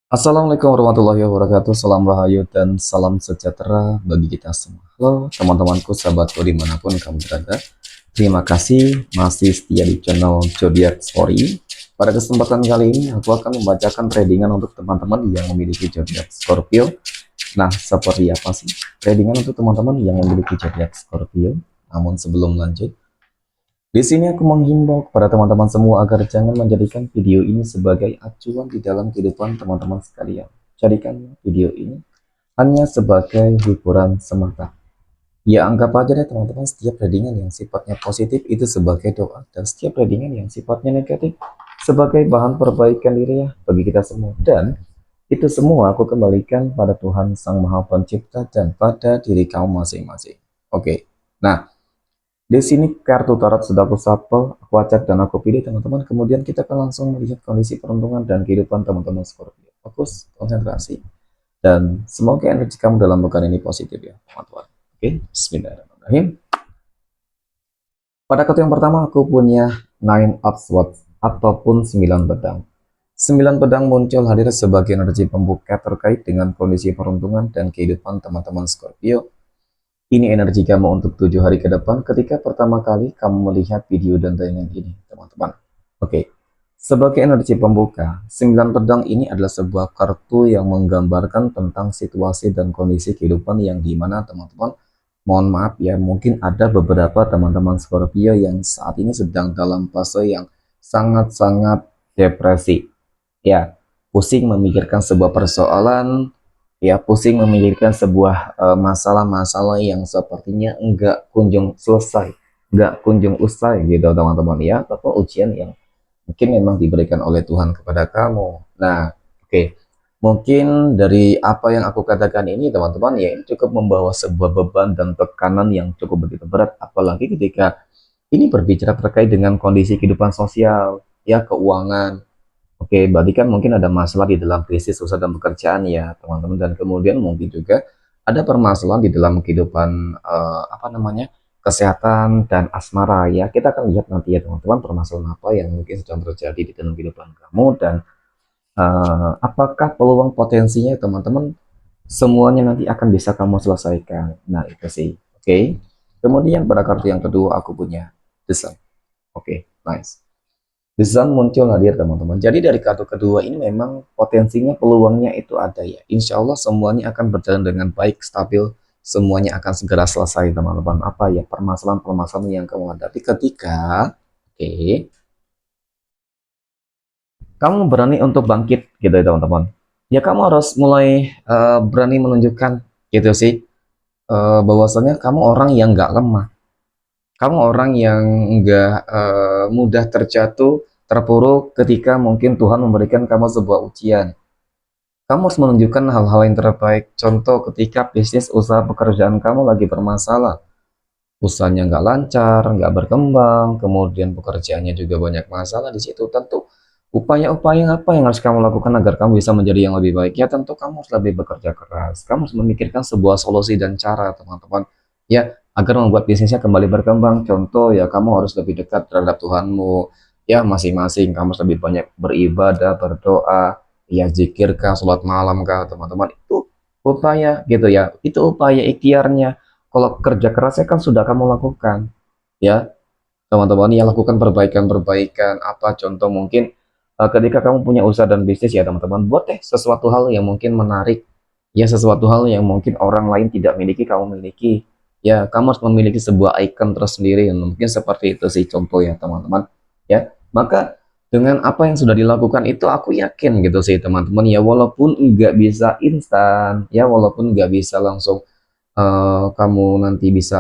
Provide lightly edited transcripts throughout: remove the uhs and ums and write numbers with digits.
Assalamualaikum warahmatullahi wabarakatuh. Salam rahayu dan salam sejahtera bagi kita semua. Halo teman-temanku, sahabatku dimanapun kamu berada. Terima kasih masih setia di channel Zodiac Story. Pada kesempatan kali ini aku akan membacakan tradingan untuk teman-teman yang memiliki zodiak Scorpio. Nah, seperti apa sih tradingan untuk teman-teman yang memiliki zodiak Scorpio? Namun sebelum lanjut, di sini aku menghimbau kepada teman-teman semua agar jangan menjadikan video ini sebagai acuan di dalam kehidupan teman-teman sekalian. Jadikan video ini hanya sebagai hiburan semata. Ya, anggap aja deh teman-teman, setiap readingan yang sifatnya positif itu sebagai doa, dan setiap readingan yang sifatnya negatif sebagai bahan perbaikan diri ya bagi kita semua. Dan itu semua aku kembalikan pada Tuhan Sang Maha Pencipta dan pada diri kamu masing-masing. Oke. Nah, di sini kartu tarot sudah aku shuffle, aku acak dan aku pilih teman-teman. Kemudian kita akan langsung melihat kondisi peruntungan dan kehidupan teman-teman Scorpio. Fokus, konsentrasi, dan semoga energi kamu dalam pekan ini positif ya, teman-teman. Oke, Bismillahirrahmanirrahim. Pada kartu yang pertama aku punya Nine of Swords ataupun 9 pedang. 9 pedang muncul hadir sebagai energi pembuka terkait dengan kondisi peruntungan dan kehidupan teman-teman Scorpio. Ini energi kamu untuk 7 hari ke depan ketika pertama kali kamu melihat video dan tayangan ini, teman-teman. Oke, sebagai energi pembuka, 9 pedang ini adalah sebuah kartu yang menggambarkan tentang situasi dan kondisi kehidupan yang dimana teman-teman, mohon maaf ya, mungkin ada beberapa teman-teman Scorpio yang saat ini sedang dalam fase yang sangat-sangat depresi. Ya, pusing memikirkan sebuah persoalan, ya pusing memikirkan sebuah masalah-masalah yang sepertinya enggak kunjung selesai, enggak kunjung usai gitu teman-teman ya, ataupun ujian yang mungkin memang diberikan oleh Tuhan kepada kamu. Nah, oke. Mungkin dari apa yang aku katakan ini teman-teman ya, ini cukup membawa sebuah beban dan tekanan yang cukup begitu berat, apalagi ketika ini berbicara terkait dengan kondisi kehidupan sosial, ya keuangan. Oke, berarti kan mungkin ada masalah di dalam bisnis, usaha dan pekerjaan ya, teman-teman. Dan kemudian mungkin juga ada permasalahan di dalam kehidupan apa namanya kesehatan dan asmara ya. Kita akan lihat nanti ya teman-teman permasalahan apa yang mungkin sedang terjadi di dalam kehidupan kamu dan apakah peluang potensinya teman-teman semuanya nanti akan bisa kamu selesaikan. Nah itu sih. Oke. Kemudian pada kartu yang kedua aku punya The Sun. Oke, nice. The Sun muncul hadir teman-teman. Jadi dari kartu kedua ini memang potensinya peluangnya itu ada ya. Insya Allah semuanya akan berjalan dengan baik, stabil. Semuanya akan segera selesai teman-teman. Apa ya permasalahan-permasalahan yang kamu hadapi ketika kamu berani untuk bangkit gitu ya teman-teman. Ya kamu harus mulai berani menunjukkan gitu sih. Bahwasanya kamu orang yang nggak lemah. Kamu orang yang nggak mudah terjatuh, terpuruk ketika mungkin Tuhan memberikan kamu sebuah ujian. Kamu harus menunjukkan hal-hal yang terbaik. Contoh ketika bisnis usaha pekerjaan kamu lagi bermasalah. Usahanya nggak lancar, nggak berkembang, kemudian pekerjaannya juga banyak masalah di situ. Tentu upaya-upaya apa yang harus kamu lakukan agar kamu bisa menjadi yang lebih baik? Ya tentu kamu harus lebih bekerja keras. Kamu harus memikirkan sebuah solusi dan cara, teman-teman. Ya, agar membuat bisnisnya kembali berkembang. Contoh ya kamu harus lebih dekat terhadap Tuhanmu. Ya, masing-masing kamu harus lebih banyak beribadah, berdoa, ya zikirkah, sholat malam kah, teman-teman. Itu upaya gitu ya. Itu upaya ikhtiarnya. Kalau kerja kerasnya kan sudah kamu lakukan, ya teman-teman ya lakukan perbaikan-perbaikan apa contoh mungkin ketika kamu punya usaha dan bisnis ya teman-teman buat deh sesuatu hal yang mungkin menarik ya sesuatu hal yang mungkin orang lain tidak miliki kamu miliki ya kamu harus memiliki sebuah icon tersendiri yang mungkin seperti itu sih contoh ya teman-teman ya maka dengan apa yang sudah dilakukan itu aku yakin gitu sih teman-teman ya walaupun nggak bisa instan ya walaupun nggak bisa langsung kamu nanti bisa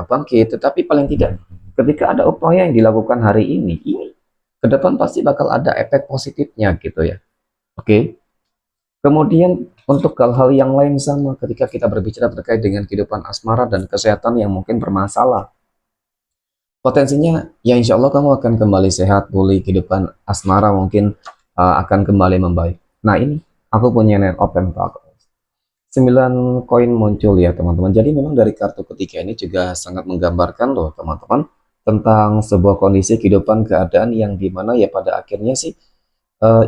bangkit, tetapi paling tidak ketika ada upaya yang dilakukan hari ini ke depan pasti bakal ada efek positifnya gitu ya. Oke. Kemudian untuk hal-hal yang lain sama ketika kita berbicara terkait dengan kehidupan asmara dan kesehatan yang mungkin bermasalah. Potensinya ya insya Allah kamu akan kembali sehat, pulih kehidupan asmara mungkin akan kembali membaik. Nah ini aku punya net open talk. 9 koin muncul ya teman-teman. Jadi memang dari kartu ketiga ini juga sangat menggambarkan loh teman-teman tentang sebuah kondisi kehidupan keadaan yang dimana ya pada akhirnya sih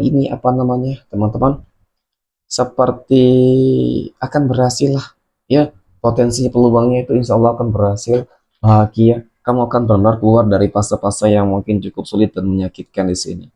ini apa namanya teman-teman seperti akan berhasil lah ya, potensi peluangnya itu insya Allah akan berhasil, bahagia, kamu akan benar-benar keluar dari fase-fase yang mungkin cukup sulit dan menyakitkan di sini.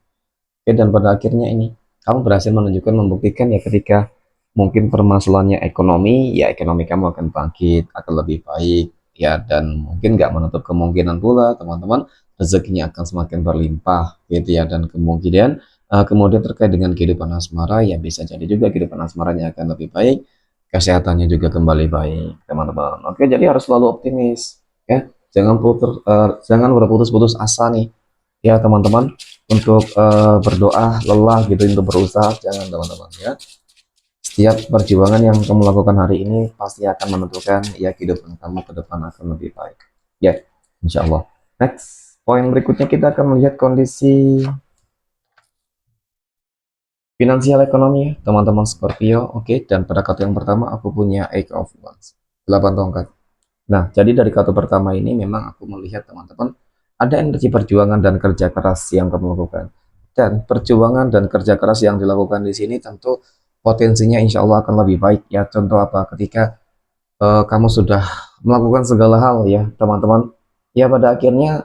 Oke, dan pada akhirnya ini kamu berhasil menunjukkan, membuktikan ya, ketika mungkin permasalahannya ekonomi, ya ekonomi kamu akan bangkit, akan lebih baik ya, dan mungkin nggak menutup kemungkinan pula teman-teman rezekinya akan semakin berlimpah gitu ya, dan kemungkinan kemudian terkait dengan kehidupan asmara ya bisa jadi juga kehidupan asmaranya akan lebih baik, kesehatannya juga kembali baik teman-teman. Oke, jadi harus selalu optimis ya, jangan berputus-putus asa nih ya teman-teman, untuk berdoa lelah gitu untuk berusaha, jangan teman-teman ya. Setiap perjuangan yang kamu lakukan hari ini pasti akan menentukan ya kehidupan kamu ke depan akan lebih baik ya, insya Allah. Next, poin berikutnya kita akan melihat kondisi finansial ekonomi ya teman-teman Scorpio. Oke, dan pada kartu yang pertama aku punya Eight of Wands, 8 tongkat. Nah, jadi dari kartu pertama ini memang aku melihat teman-teman ada energi perjuangan dan kerja keras yang kamu lakukan. Dan perjuangan dan kerja keras yang dilakukan di sini tentu potensinya insya Allah akan lebih baik ya. Contoh apa? Ketika kamu sudah melakukan segala hal ya teman-teman, ya pada akhirnya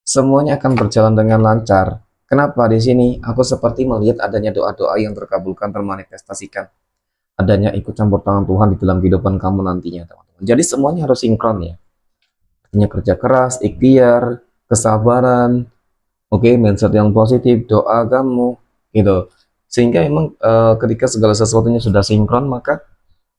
semuanya akan berjalan dengan lancar. Kenapa di sini? Aku seperti melihat adanya doa-doa yang terkabulkan, termanifestasikan. Adanya ikut campur tangan Tuhan di dalam kehidupan kamu nantinya, teman-teman. Jadi semuanya harus sinkron ya. Artinya kerja keras, ikhtiar, kesabaran, oke, mindset yang positif, doa kamu, gitu. Sehingga emang ketika segala sesuatunya sudah sinkron, maka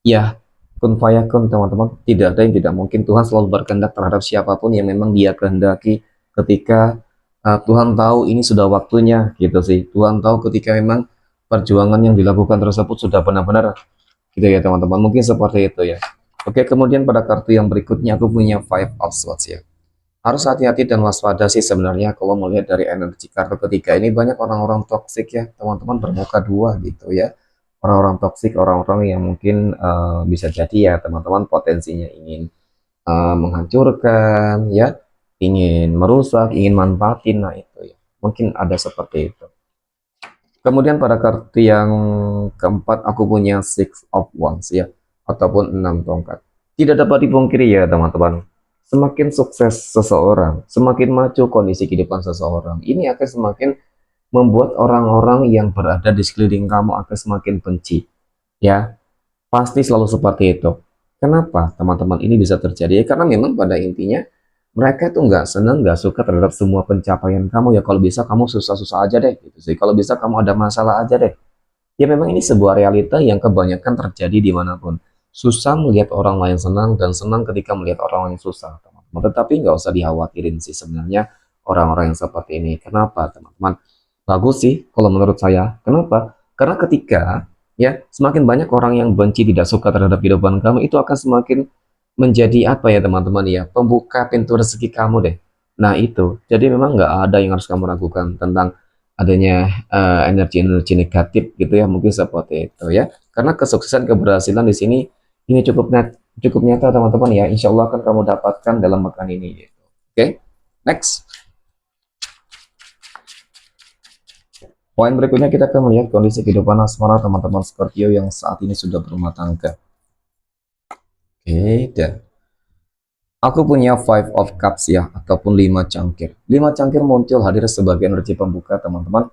ya kun fayakun teman-teman. Tidak ada yang tidak mungkin. Tuhan selalu berkehendak terhadap siapapun yang memang Dia kehendaki. Ketika Tuhan tahu ini sudah waktunya, gitu sih. Tuhan tahu ketika memang perjuangan yang dilakukan tersebut sudah benar-benar, gitu ya teman-teman. Mungkin seperti itu ya. Oke, kemudian pada kartu yang berikutnya aku punya Five of Swords ya. Harus hati-hati dan waspada sih sebenarnya kalau melihat dari energi kartu ketiga ini, banyak orang-orang toksik ya teman-teman, bermuka dua gitu ya. Orang-orang toksik, orang-orang yang mungkin bisa jadi ya teman-teman potensinya ingin menghancurkan ya, ingin merusak, ingin manfaatin, nah itu ya. Mungkin ada seperti itu. Kemudian pada kartu yang keempat aku punya Six of Wands ya, ataupun 6 tongkat. Tidak dapat dipungkiri ya teman-teman, semakin sukses seseorang, semakin maju kondisi kehidupan seseorang, ini akan semakin membuat orang-orang yang berada di sekeliling kamu akan semakin benci. Ya, pasti selalu seperti itu. Kenapa teman-teman ini bisa terjadi? Ya, karena memang pada intinya mereka tuh nggak seneng, nggak suka terhadap semua pencapaian kamu ya. Kalau bisa kamu susah-susah aja deh, gitu sih. Kalau bisa kamu ada masalah aja deh. Ya memang ini sebuah realita yang kebanyakan terjadi dimanapun. Susah melihat orang lain senang dan senang ketika melihat orang lain susah, teman-teman. Tetapi nggak usah dikhawatirin sih sebenarnya orang-orang yang seperti ini. Kenapa, teman-teman? Bagus sih kalau menurut saya. Kenapa? Karena ketika ya semakin banyak orang yang benci, tidak suka terhadap kehidupan kamu, itu akan semakin menjadi apa ya teman-teman ya, pembuka pintu rezeki kamu deh. Nah itu, jadi memang nggak ada yang harus kamu ragukan tentang adanya energi-energi negatif gitu ya, mungkin seperti itu ya. Karena kesuksesan, keberhasilan di sini ini cukup nyata teman-teman ya. Insya Allah akan kamu dapatkan dalam makan ini gitu. Oke, next. Poin berikutnya kita akan melihat kondisi kehidupan asmara teman-teman Scorpio yang saat ini sudah berumah tangga. Oke, dan aku punya Five of Cups ya, ataupun 5 cangkir. 5 cangkir muncul hadir sebagai energi pembuka teman-teman,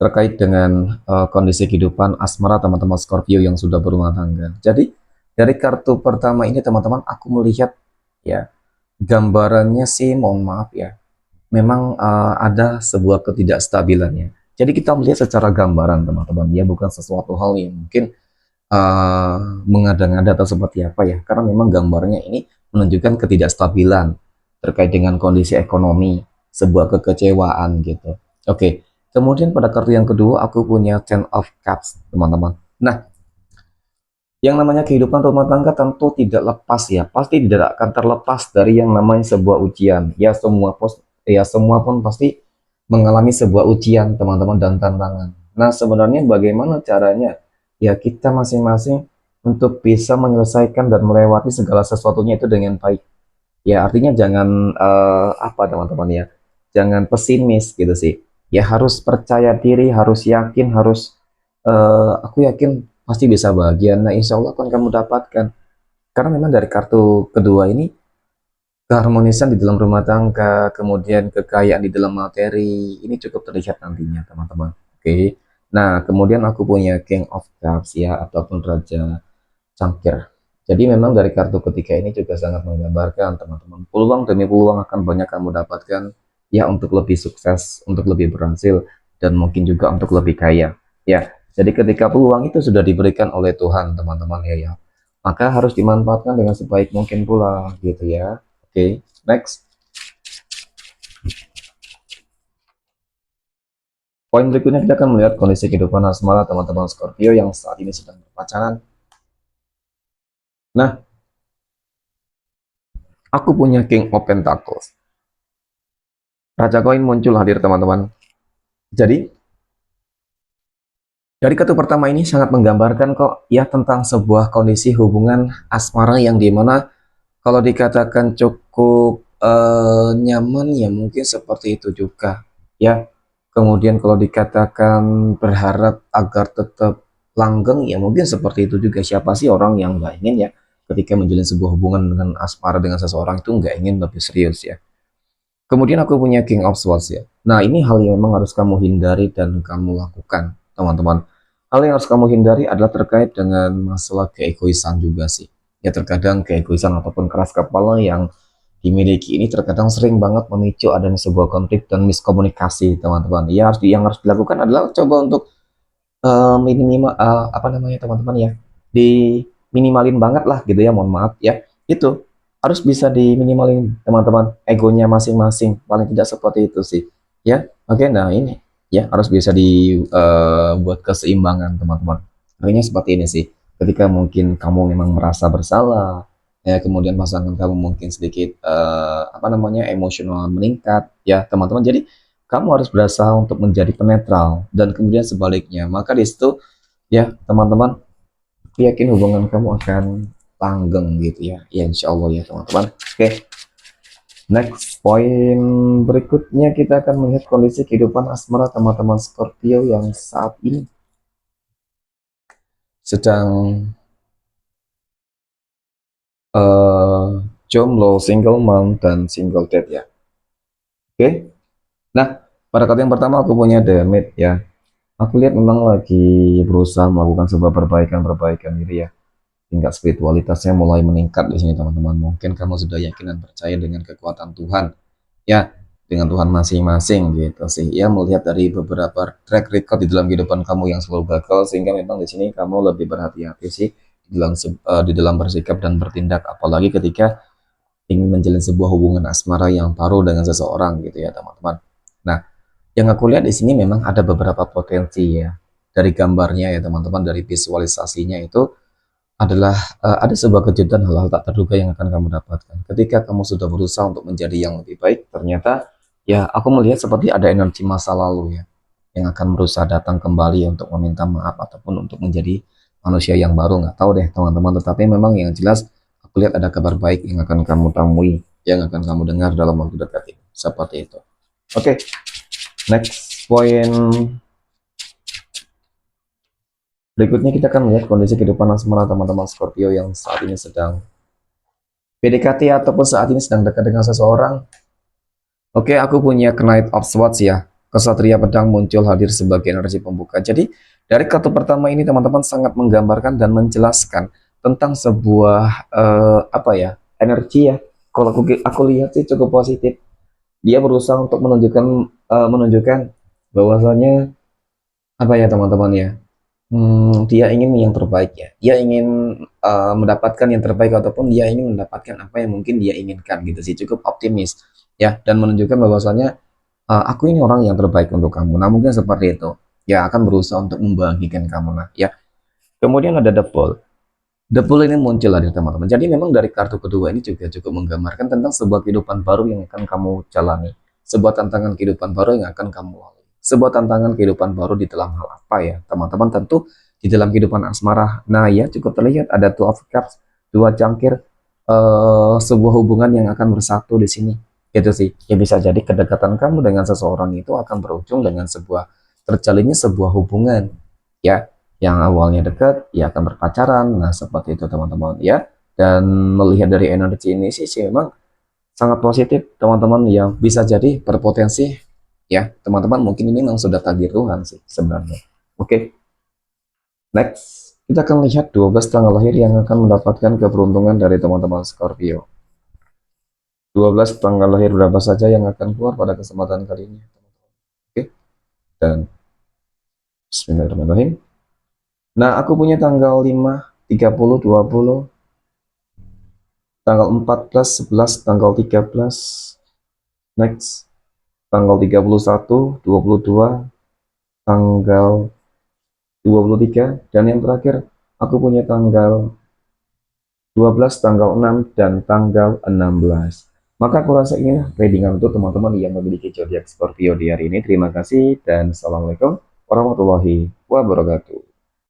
terkait dengan kondisi kehidupan asmara teman-teman Scorpio yang sudah berumah tangga. Jadi dari kartu pertama ini teman-teman, aku melihat ya gambarannya sih, mohon maaf ya, memang ada sebuah ketidakstabilannya. Jadi kita melihat secara gambaran teman-teman, ya bukan sesuatu hal yang mungkin mengada-ngada atau seperti apa ya, karena memang gambarnya ini menunjukkan ketidakstabilan terkait dengan kondisi ekonomi, sebuah kekecewaan gitu. Oke, kemudian pada kartu yang kedua aku punya Ten of Cups teman-teman. Nah, yang namanya kehidupan rumah tangga tentu tidak lepas ya, pasti tidak akan terlepas dari yang namanya sebuah ujian. Ya semua pun pasti mengalami sebuah ujian teman-teman dan tantangan. Nah, sebenarnya bagaimana caranya? Ya kita masing-masing untuk bisa menyelesaikan dan melewati segala sesuatunya itu dengan baik. Ya artinya jangan apa teman-teman ya, jangan pesimis gitu sih. Ya harus percaya diri, harus yakin, harus aku yakin pasti bisa bahagia. Nah, insya Allah akan kamu dapatkan. Karena memang dari kartu kedua ini, keharmonisan di dalam rumah tangga, kemudian kekayaan di dalam materi, ini cukup terlihat nantinya, teman-teman. Oke. Nah, kemudian aku punya King of Cups ya, ataupun Raja Cangkir. Jadi memang dari kartu ketiga ini juga sangat menggambarkan, teman-teman, peluang demi peluang akan banyak kamu dapatkan ya, untuk lebih sukses, untuk lebih berhasil, dan mungkin juga untuk lebih kaya. Ya, jadi ketika peluang itu sudah diberikan oleh Tuhan, teman-teman ya, maka harus dimanfaatkan dengan sebaik mungkin pula, gitu ya. Oke, next. Poin berikutnya kita akan melihat kondisi kehidupan asmara teman-teman Scorpio yang saat ini sedang berpacaran. Nah, aku punya King of Pentacles. Raja koin muncul hadir, teman-teman. Jadi, dari kartu pertama ini sangat menggambarkan kok ya tentang sebuah kondisi hubungan asmara yang dimana kalau dikatakan cukup nyaman ya mungkin seperti itu juga ya. Kemudian kalau dikatakan berharap agar tetap langgeng ya mungkin seperti itu juga. Siapa sih orang yang nggak ingin ya ketika menjalin sebuah hubungan dengan asmara dengan seseorang itu nggak ingin lebih serius ya. Kemudian aku punya King of Swords ya. Nah, ini hal yang memang harus kamu hindari dan kamu lakukan, teman-teman. Hal yang harus kamu hindari adalah terkait dengan masalah keegoisan juga sih. Ya, terkadang keegoisan ataupun keras kepala yang dimiliki ini terkadang sering banget memicu adanya sebuah konflik dan miskomunikasi, teman-teman. Ya, yang harus dilakukan adalah coba untuk minimal apa namanya, teman-teman ya, diminimalin banget lah gitu ya, mohon maaf ya, itu harus bisa diminimalin, teman-teman, egonya masing-masing, paling tidak seperti itu sih ya. Oke, nah ini ya harus bisa dibuat keseimbangan, teman-teman. Artinya seperti ini sih, ketika mungkin kamu memang merasa bersalah ya, kemudian pasangan kamu mungkin sedikit apa namanya, emosional meningkat ya, teman-teman, jadi kamu harus berusaha untuk menjadi penetral dan kemudian sebaliknya. Maka di situ ya, teman-teman, yakin hubungan kamu akan langgeng gitu ya. Ya insya Allah ya, teman-teman. Oke, next poin berikutnya kita akan melihat kondisi kehidupan asmara teman-teman Scorpio yang saat ini sedang uh, jomblo, single mom, dan single dad ya. Oke, nah pada kata yang pertama aku punya Demit ya. Aku lihat memang lagi berusaha melakukan sebuah perbaikan-perbaikan diri ya. Tingkat spiritualitasnya mulai meningkat di sini, teman-teman. Mungkin kamu sudah yakin dan percaya dengan kekuatan Tuhan, ya, dengan Tuhan masing-masing gitu sih. Ya, melihat dari beberapa track record di dalam kehidupan kamu yang selalu gagal, sehingga memang di sini kamu lebih berhati-hati sih di dalam bersikap dan bertindak, apalagi ketika ingin menjalin sebuah hubungan asmara yang baru dengan seseorang gitu ya, teman-teman. Nah, yang aku lihat di sini memang ada beberapa potensi ya dari gambarnya ya, teman-teman, dari visualisasinya itu adalah ada sebuah kejutan, hal-hal tak terduga yang akan kamu dapatkan ketika kamu sudah berusaha untuk menjadi yang lebih baik. Ternyata ya aku melihat seperti ada energi masa lalu ya yang akan berusaha datang kembali untuk meminta maaf ataupun untuk menjadi manusia yang baru. Nggak tahu deh, teman-teman, tetapi memang yang jelas aku lihat ada kabar baik yang akan kamu temui, yang akan kamu dengar dalam waktu dekat ini, seperti itu. Oke, next poin berikutnya kita akan melihat kondisi kehidupan asmara teman-teman Scorpio yang saat ini sedang PDKT ataupun saat ini sedang dekat dengan seseorang. Oke, aku punya Knight of Swords ya. Kesatria pedang muncul hadir sebagai energi pembuka. Jadi, dari kartu pertama ini teman-teman sangat menggambarkan dan menjelaskan tentang sebuah apa ya, energi ya. Kalau aku lihat sih cukup positif. Dia berusaha untuk menunjukkan bahwasanya apa ya, teman-teman ya. Dia ingin yang terbaik ya. Dia ingin mendapatkan yang terbaik ataupun dia ingin mendapatkan apa yang mungkin dia inginkan gitu sih. Cukup optimis ya, dan menunjukkan bahwasanya aku ini orang yang terbaik untuk kamu. Nah, mungkin seperti itu. Ya, akan berusaha untuk membahagiakan kamu nah ya. Kemudian ada The Bull. The Bull ini muncul ya, teman-teman. Jadi memang dari kartu kedua ini juga cukup menggambarkan tentang sebuah kehidupan baru yang akan kamu jalani. Sebuah tantangan kehidupan baru yang akan kamu lalui. Sebuah tantangan kehidupan baru di dalam hal apa ya, teman-teman? Tentu di dalam kehidupan asmara. Nah, ya cukup terlihat ada Two of Cups, dua cangkir, sebuah hubungan yang akan bersatu di sini. Itu sih. Ya bisa jadi kedekatan kamu dengan seseorang itu akan berujung dengan sebuah terjalinnya sebuah hubungan. Ya, Yang awalnya dekat, ya akan berpacaran. Nah, seperti itu teman-teman ya. Dan melihat dari energi ini sih memang sangat positif teman-teman, yang bisa jadi berpotensi ya teman-teman, mungkin ini memang sudah takdir Tuhan sih sebenarnya. Oke, next kita akan lihat 12 tanggal lahir yang akan mendapatkan keberuntungan dari teman-teman Scorpio. 12 tanggal lahir berapa saja yang akan keluar pada kesempatan kali ini. Oke, dan bismillahirrahmanirrahim. Nah, aku punya tanggal 5, 30, 20, tanggal 14, 11, tanggal 13. Next, tanggal 31, 22, tanggal 23, dan yang terakhir aku punya tanggal 12, tanggal 6, dan tanggal 16. Maka aku rasa ini readingan untuk teman-teman yang memiliki zodiak Scorpio di hari ini. Terima kasih dan assalamualaikum warahmatullahi wabarakatuh.